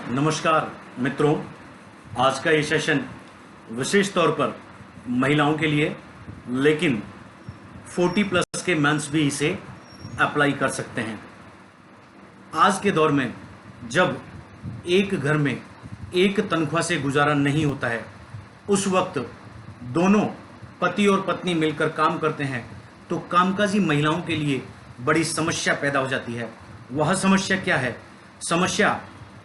नमस्कार मित्रों, आज का ये सेशन विशेष तौर पर महिलाओं के लिए, लेकिन 40 प्लस के मेंस भी इसे अप्लाई कर सकते हैं। आज के दौर में जब एक घर में एक तनख्वाह से गुजारा नहीं होता है, उस वक्त दोनों पति और पत्नी मिलकर काम करते हैं तो कामकाजी महिलाओं के लिए बड़ी समस्या पैदा हो जाती है। वह समस्या क्या है? समस्या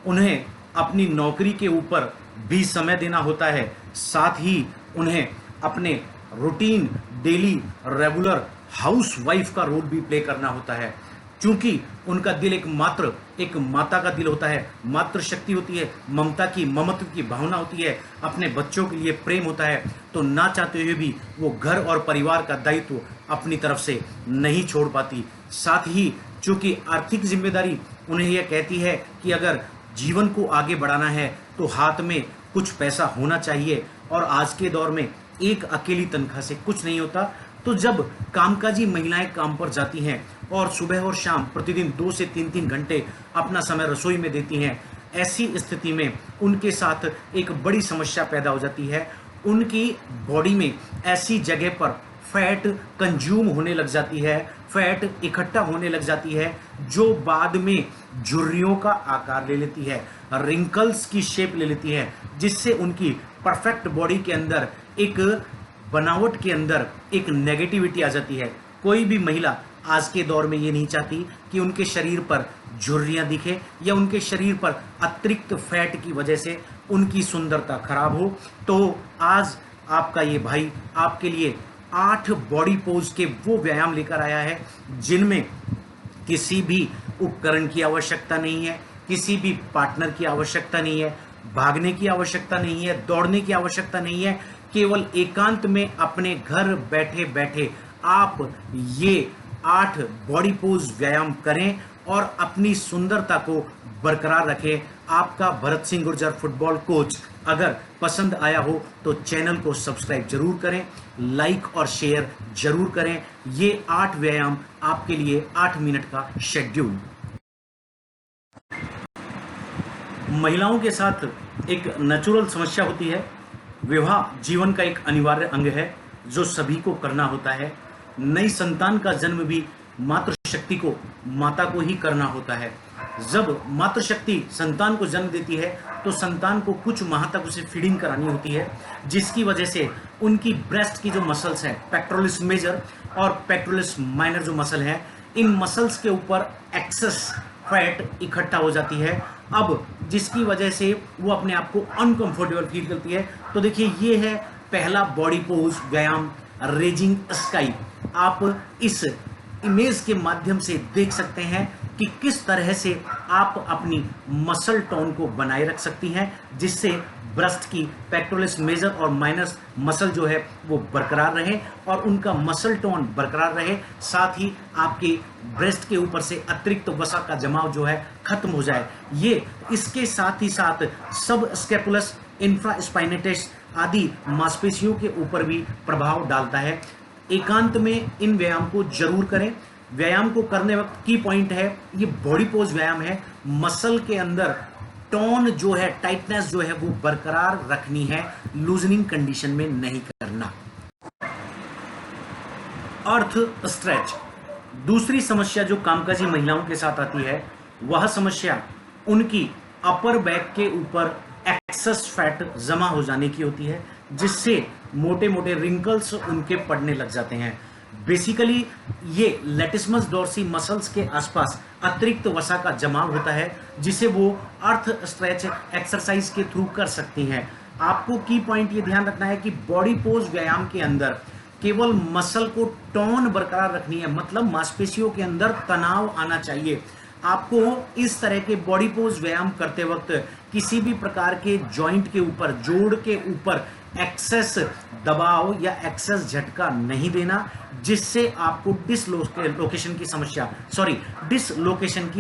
उन्हें अपनी नौकरी के ऊपर भी समय देना होता है, साथ ही उन्हें अपने routine daily regular house wife का रोल भी प्ले करना होता है। क्योंकि उनका दिल एक माता का दिल होता है, मातृ शक्ति होती है, ममता की ममत्व की भावना होती है, अपने बच्चों के लिए प्रेम होता है, तो ना चाहते हुए भी वो घर और परिवार का दायित्व अपनी तरफ से नहीं छोड़ पाती। साथ ही चूंकि आर्थिक जिम्मेदारी उन्हें यह कहती है कि अगर जीवन को आगे बढ़ाना है तो हाथ में कुछ पैसा होना चाहिए, और आज के दौर में एक अकेली तनख्वाह से कुछ नहीं होता। तो जब कामकाजी महिलाएं काम पर जाती हैं और सुबह और शाम प्रतिदिन 2 से 3 घंटे अपना समय रसोई में देती हैं, ऐसी स्थिति में उनके साथ एक बड़ी समस्या पैदा हो जाती है। उनकी बॉडी में ऐसी जगह पर फैट कंज्यूम होने लग जाती है, फैट इकट्ठा होने लग जाती है, जो बाद में झुर्रियों का आकार ले लेती है, रिंकल्स की शेप ले लेती है, जिससे उनकी परफेक्ट बॉडी के अंदर एक बनावट के अंदर एक नेगेटिविटी आ जाती है। कोई भी महिला आज के दौर में ये नहीं चाहती कि उनके शरीर पर झुर्रियां दिखे या उनके शरीर पर अतिरिक्त फैट की वजह से उनकी सुंदरता खराब हो। तो आज आपका ये भाई आपके लिए 8 बॉडी पोज के वो व्यायाम लेकर आया है जिनमें किसी भी उपकरण की आवश्यकता नहीं है, किसी भी पार्टनर की आवश्यकता नहीं है, भागने की आवश्यकता नहीं है, दौड़ने की आवश्यकता नहीं है। केवल एकांत में अपने घर बैठे बैठे आप ये 8 बॉडी पोज व्यायाम करें और अपनी सुंदरता को बरकरार रखें। आपका भरत सिंह गुर्जर फुटबॉल कोच अगर पसंद आया हो तो चैनल को सब्सक्राइब जरूर करें, लाइक और शेयर जरूर करें। ये 8 व्यायाम आपके लिए 8 मिनट का शेड्यूल। महिलाओं के साथ एक नेचुरल समस्या होती है। विवाह जीवन का एक अनिवार्य अंग है जो सभी को करना होता है। नई संतान का जन्म भी मातृशक्ति को माता को ही करना होता है। जब मातृशक्ति संतान को जन्म देती है तो संतान को कुछ माह तक उसे फीडिंग करानी होती है, जिसकी वजह से उनकी ब्रेस्ट की जो मसल्स हैं, पेक्टोरलिस मेजर और पेक्टोरलिस माइनर जो मसल है, इन मसल्स के ऊपर एक्सेस फैट इकट्ठा हो जाती है। अब जिसकी वजह से वो अपने आप को अनकंफर्टेबल फील करती है। तो देखिए, ये है पहला बॉडी पोज व्यायाम, रेजिंग स्काई। आप इस इमेज के माध्यम से देख सकते हैं कि किस तरह से आप अपनी मसल टोन को बनाए रख सकती हैं, जिससे ब्रेस्ट की पेक्टोरलिस मेजर और माइनस मसल जो है वो बरकरार रहे और उनका मसल टोन बरकरार रहे। साथ ही आपके ब्रेस्ट के ऊपर से अतिरिक्त वसा का जमाव जो है खत्म हो जाए। ये इसके साथ ही साथ सब स्कैपुलस, इंफ्रास्पाइनेटस आदि मांसपेशियों के ऊपर भी प्रभाव डालता है। एकांत में इन व्यायाम को जरूर करें। व्यायाम को करने वक्त की पॉइंट है, ये बॉडी पोज व्यायाम है, मसल के अंदर टोन जो है, टाइटनेस जो है वो बरकरार रखनी है, लूजनिंग कंडीशन में नहीं करना। अर्थ स्ट्रेच। दूसरी समस्या जो कामकाजी महिलाओं के साथ आती है, वह समस्या उनकी अपर बैक के ऊपर एक्सेस फैट जमा हो जाने की होती है, जिससे मोटे मोटे रिंकल्स उनके पड़ने लग जाते हैं। बेसिकली ये लेटिस्मस डोर्सी मसल्स के आसपास अतिरिक्त वसा का जमाव होता है, जिसे वो अर्थ स्ट्रेच एक्सरसाइज के थ्रू कर सकती हैं। आपको की पॉइंट ये ध्यान रखना है कि बॉडी पोज व्यायाम के अंदर केवल मसल को टोन बरकरार रखनी है, मतलब मांसपेशियों के अंदर तनाव आना चाहिए। आपको इस तरह के बॉडी पोज व्यायाम करते वक्त किसी भी प्रकार के जॉइंट के ऊपर, जोड़ के ऊपर एक्सेस दबाव या एक्सेस झटका नहीं देना, जिससे आपको डिसलोकेशन की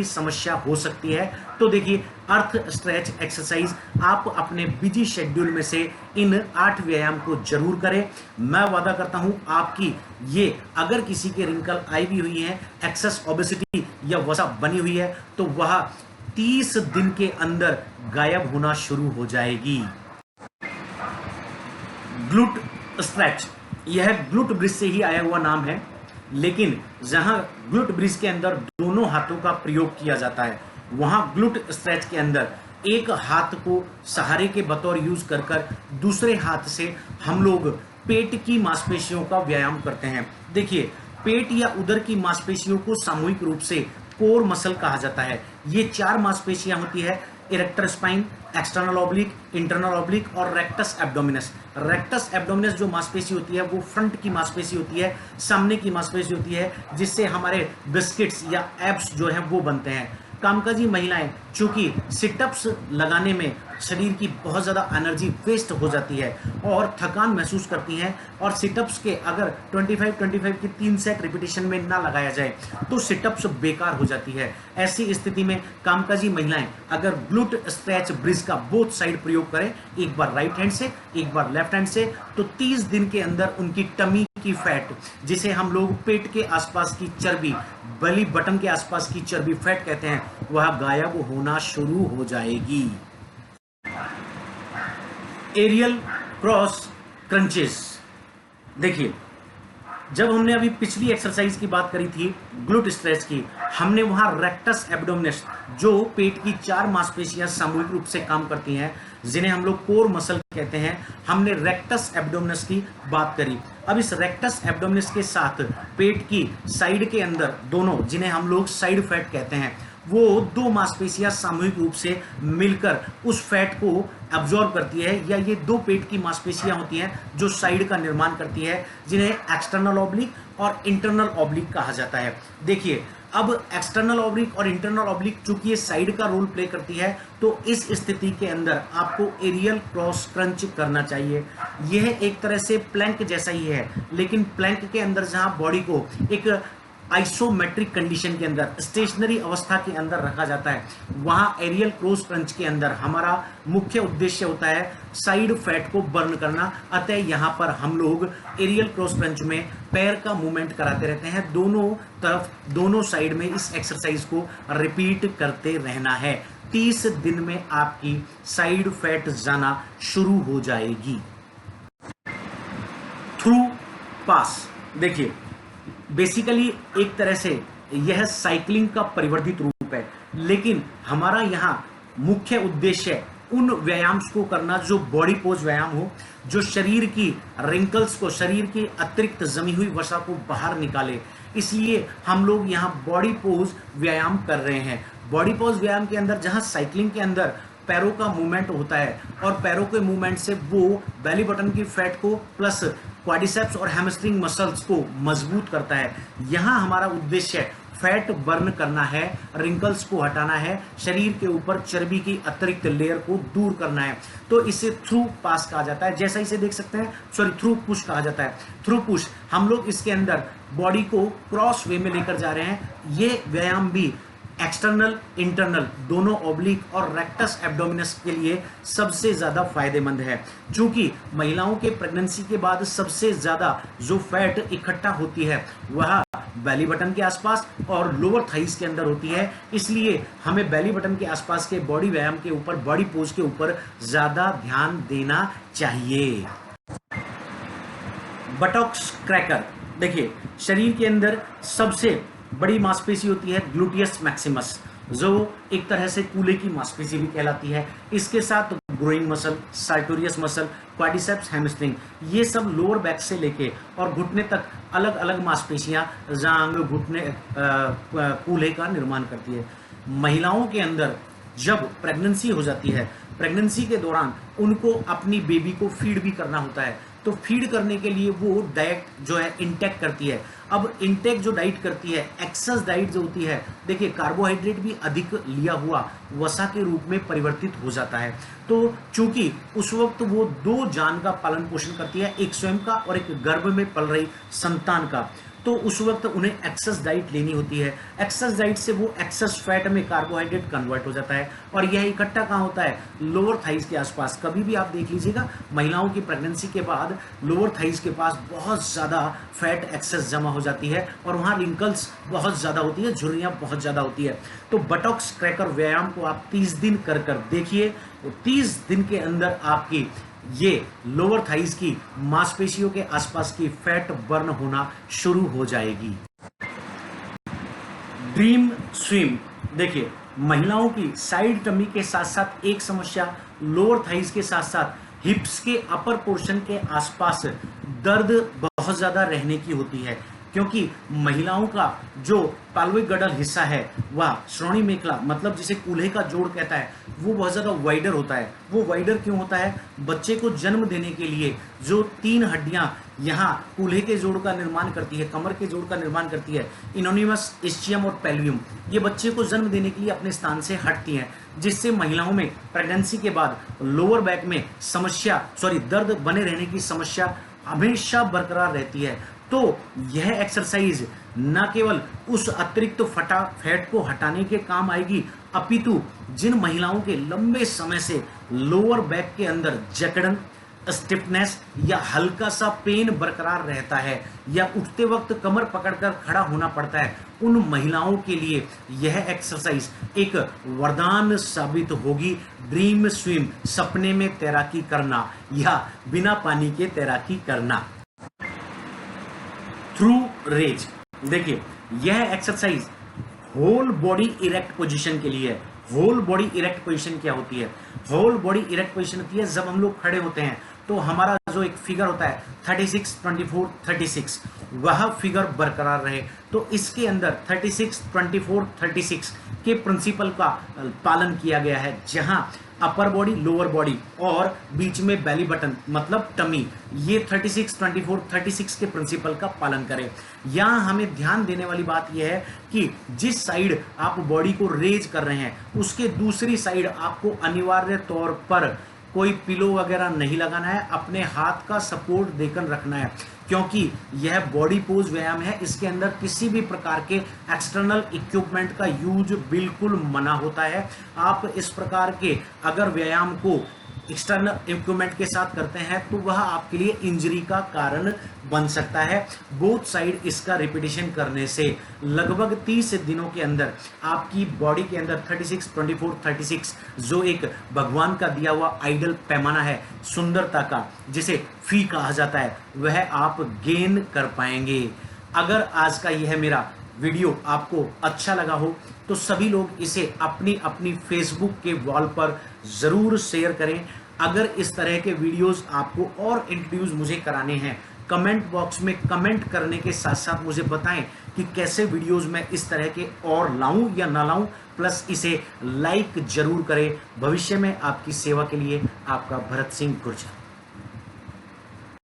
समस्या हो सकती है। तो देखिए, अर्थ स्ट्रेच एक्सरसाइज आप अपने बिजी शेड्यूल में से इन 8 व्यायाम को जरूर करें। मैं वादा करता हूं आपकी ये, अगर किसी के रिंकल आई भी हुई है, एक्सेस ओबेसिटी या वसा बनी हुई है, तो वह 30 दिन के अंदर गायब होना शुरू हो जाएगी। ग्लूट स्ट्रेच, यह ग्लूट ब्रिज से ही आया हुआ नाम है, लेकिन जहां ग्लूट ब्रिज के अंदर दोनों हाथों का प्रयोग किया जाता है, वहां ग्लूट स्ट्रेच के अंदर एक हाथ को सहारे के बतौर यूज कर कर दूसरे हाथ से हम लोग पेट की मांसपेशियों का व्यायाम करते हैं। देखिए, पेट या उदर की मांसपेशियों को सामूहिक रूप से कोर मसल कहा जाता है। ये 4 मांसपेशियां होती है: erector spine, external oblique, internal oblique और रेक्टस एब्डोमिनस। रेक्टस एब्डोमिनस जो मांसपेशी होती है वो फ्रंट की मांसपेशी होती है, सामने की मांसपेशी होती है, जिससे हमारे बिस्किट्स या एब्स जो हैं वो बनते हैं। कामकाजी महिलाएं चूंकि सिटअप्स लगाने में शरीर की बहुत ज़्यादा एनर्जी वेस्ट हो जाती है और थकान महसूस करती हैं, और सिटअप्स के अगर 25 की 3 सेट रिपीटेशन में ना लगाया जाए तो सिटअप्स बेकार हो जाती है। ऐसी स्थिति में कामकाजी महिलाएं अगर ग्लूट स्ट्रेच ब्रिज का बोथ साइड प्रयोग करें, एक बार राइट हैंड से एक बार लेफ्ट हैंड से, तो 30 दिन के अंदर उनकी टमी की फैट, जिसे हम लोग पेट के आसपास की चर्बी, बेली बटन के आसपास की चर्बी फैट कहते हैं, वह गायब होना शुरू हो जाएगी। एरियल क्रॉस क्रंचेस, देखिए, जब हमने अभी पिछली एक्सरसाइज की बात करी थी ग्लूट स्ट्रेच की, हमने वहां रेक्टस एब्डोमिनस, जो पेट की 4 मांसपेशियां सामूहिक रूप से काम करती हैं, जिन्हें हम लोग कोर मसल कहते हैं, हमने रेक्टस एब्डोमिनस की बात करी। अब इस रेक्टस एब्डोमिनस के साथ पेट की साइड के अंदर दोनों, जिन्हें हम लोग साइड फैट कहते हैं, वो 2 मांसपेशियां सामूहिक रूप से मिलकर उस फैट को अब्जॉर्ब करती है, या ये 2 पेट की मांसपेशियां होती हैं जो साइड का निर्माण करती है, जिन्हें एक्सटर्नल ऑब्लिक और इंटरनल ऑब्लिक कहा जाता है। देखिए, अब एक्सटर्नल ऑब्लिक और इंटरनल ऑब्लिक चूंकि ये साइड का रोल प्ले करती है, तो इस स्थिति के अंदर आपको एरियल क्रॉस क्रंच करना चाहिए। यह एक तरह से प्लैंक जैसा ही है, लेकिन प्लैंक के अंदर जहां बॉडी को एक आइसोमेट्रिक कंडीशन के अंदर, स्टेशनरी अवस्था के अंदर रखा जाता है, वहां एरियल क्रॉस क्रंच के अंदर हमारा मुख्य उद्देश्य होता है साइड फैट को बर्न करना। अतः यहां पर हम लोग एरियल क्रॉस क्रंच में पैर का मूवमेंट कराते रहते हैं, दोनों तरफ, दोनों साइड में इस एक्सरसाइज को रिपीट करते रहना है। 30 दिन में आपकी साइड फैट जाना शुरू हो जाएगी। थ्रू पास, देखिए, बेसिकली एक तरह से यह साइकिलिंग का परिवर्तित रूप है, लेकिन हमारा यहाँ मुख्य उद्देश्य उन व्यायाम को करना जो बॉडी पोज व्यायाम हो, जो शरीर की रिंकल्स को, शरीर की अतिरिक्त जमी हुई वसा को बाहर निकाले। इसलिए हम लोग यहाँ बॉडी पोज व्यायाम कर रहे हैं। बॉडी पोज व्यायाम के अंदर जहाँ साइकिलिंग के अंदर पैरों का मूवमेंट होता है, और पैरों के मूवमेंट से वो बेली बटन की फैट को प्लस क्वाड्रिसेप्स और हैमस्ट्रिंग मसल्स को मजबूत करता है। यहाँ हमारा उद्देश्य फैट बर्न करना है, रिंकल्स को हटाना है, शरीर के ऊपर चर्बी की अतिरिक्त लेयर को दूर करना है। तो इसे थ्रू पास कहा जाता है, जैसा इसे देख सकते हैं, थ्रू पुश कहा जाता है। थ्रू पुश हम लोग इसके अंदर बॉडी को क्रॉस वे में लेकर जा रहे हैं। ये व्यायाम भी एक्सटर्नल इंटरनल दोनों ऑब्लिक और रेक्टस एब्डोमिनस के लिए सबसे ज़्यादा फायदेमंद है, क्योंकि महिलाओं के प्रेगनेंसी के बाद सबसे ज़्यादा जो फैट इकट्ठा होती है वह बेली बटन के आसपास और लोअर थाइस के अंदर होती है। इसलिए हमें बेली बटन के आसपास के बॉडी व्यायाम के ऊपर, बॉडी पोज के ऊपर ज़्यादा ध्यान देना चाहिए। बटॉक्स क्रैकर, देखिए, शरीर के अंदर सबसे बड़ी मांसपेशी होती है ग्लूटियस मैक्सिमस, जो एक तरह से कूल्हे की मांसपेशी भी कहलाती है। इसके साथ growing muscle, sartorius muscle, quadriceps, hamstring, ये सब लोअर बैक से लेके और घुटने तक अलग अलग मांसपेशियां जांघ, घुटने, कूल्हे का निर्माण करती है। महिलाओं के अंदर जब प्रेगनेंसी हो जाती है, प्रेगनेंसी के दौरान उनको अपनी बेबी को फीड भी करना होता है, तो फीड करने के लिए वो डाइट जो है इंटेक करती है। अब इंटेक जो डाइट करती है, एक्सेस डाइट जो होती है, देखिए, कार्बोहाइड्रेट भी अधिक लिया हुआ वसा के रूप में परिवर्तित हो जाता है। तो चूंकि उस वक्त वो 2 जान का पालन पोषण करती है, एक स्वयं का और एक गर्भ में पल रही संतान का, तो उस वक्त उन्हें एक्सेस डाइट लेनी होती है। एक्सेस डाइट से वो एक्सेस फैट में कार्बोहाइड्रेट कन्वर्ट हो जाता है और यह इकट्ठा कहाँ होता है? लोअर थाइज के आसपास। कभी भी आप देख लीजिएगा महिलाओं की प्रेगनेंसी के बाद लोअर थाइज के पास बहुत ज़्यादा फैट एक्सेस जमा हो जाती है और वहाँ रिंकल्स बहुत ज़्यादा होती है, झुर्रियाँ बहुत ज़्यादा होती है। तो बटॉक्स क्रैकर व्यायाम को आप 30 दिन कर देखिए, तो 30 दिन के अंदर आपकी ये लोअर थाइज की मांसपेशियों के आसपास की फैट बर्न होना शुरू हो जाएगी। ड्रीम स्विम, देखिए महिलाओं की साइड टमी के साथ साथ एक समस्या लोअर थाइज के साथ साथ हिप्स के अपर पोर्शन के आसपास दर्द बहुत ज्यादा रहने की होती है, क्योंकि महिलाओं का जो पाल्विक गडल हिस्सा है वह श्रोणी मेखला मतलब जिसे कूल्हे का जोड़ कहता है वो बहुत ज़्यादा वाइडर होता है। वो वाइडर क्यों होता है? बच्चे को जन्म देने के लिए जो 3 हड्डियां यहाँ कूल्हे के जोड़ का निर्माण करती है, कमर के जोड़ का निर्माण करती है, इनोनिमस, इस्चियम और पेल्वियम, ये बच्चे को जन्म देने के लिए अपने स्थान से हटती हैं, जिससे महिलाओं में प्रेगनेंसी के बाद लोअर बैक में दर्द बने रहने की समस्या हमेशा बरकरार रहती है। तो यह एक्सरसाइज न केवल उस अतिरिक्त फैट को हटाने के काम आएगी, अपितु जिन महिलाओं के लंबे समय से लोअर बैक के अंदर जकड़न, स्टिफनेस या हल्का सा पेन बरकरार रहता है या उठते वक्त कमर पकड़कर खड़ा होना पड़ता है, उन महिलाओं के लिए यह एक्सरसाइज एक वरदान साबित होगी। ड्रीम स्विम, सपने में तैराकी करना या बिना पानी के तैराकी करना। थ्रू रेज, देखिए यह exercise whole body erect position के लिए है। होल बॉडी इरेक्ट पोजीशन क्या होती है? होल बॉडी इरेक्ट पोजीशन होती है जब हम लोग खड़े होते हैं तो हमारा जो एक फिगर होता है 36, 24, 36 वह फिगर बरकरार रहे। तो इसके अंदर 36, 24, 36 के प्रिंसिपल का पालन किया गया है, जहां अपर बॉडी, लोअर बॉडी और बीच में बेली बटन मतलब टमी, ये 36, 24, 36 के प्रिंसिपल का पालन करें। यहाँ हमें ध्यान देने वाली बात यह है कि जिस साइड आप बॉडी को रेज कर रहे हैं उसके दूसरी साइड आपको अनिवार्य तौर पर कोई पिलो वगैरह नहीं लगाना है, अपने हाथ का सपोर्ट देकर रखना है, क्योंकि यह बॉडी पोज व्यायाम है। इसके अंदर किसी भी प्रकार के एक्सटर्नल इक्विपमेंट का यूज बिल्कुल मना होता है। आप इस प्रकार के अगर व्यायाम को एक्सटर्नल इक्विपमेंट के साथ करते हैं तो वह आपके लिए इंजरी का कारण बन सकता है। बोथ साइड इसका रिपीटिशन करने से लगभग 30 दिनों के अंदर आपकी बॉडी के अंदर 36, 24, 36 जो एक भगवान का दिया हुआ आइडल पैमाना है सुंदरता का, जिसे फी कहा जाता है, वह आप गेन कर पाएंगे। अगर आज का यह मेरा वीडियो आपको अच्छा लगा हो तो सभी लोग इसे अपनी अपनी फेसबुक के वॉल पर ज़रूर शेयर करें। अगर इस तरह के वीडियोस आपको और इंट्रोड्यूस मुझे कराने हैं, कमेंट बॉक्स में कमेंट करने के साथ साथ मुझे बताएं कि कैसे वीडियोस मैं इस तरह के और लाऊं या ना लाऊं, प्लस इसे लाइक जरूर करें। भविष्य में आपकी सेवा के लिए आपका भरत सिंह गुर्जर।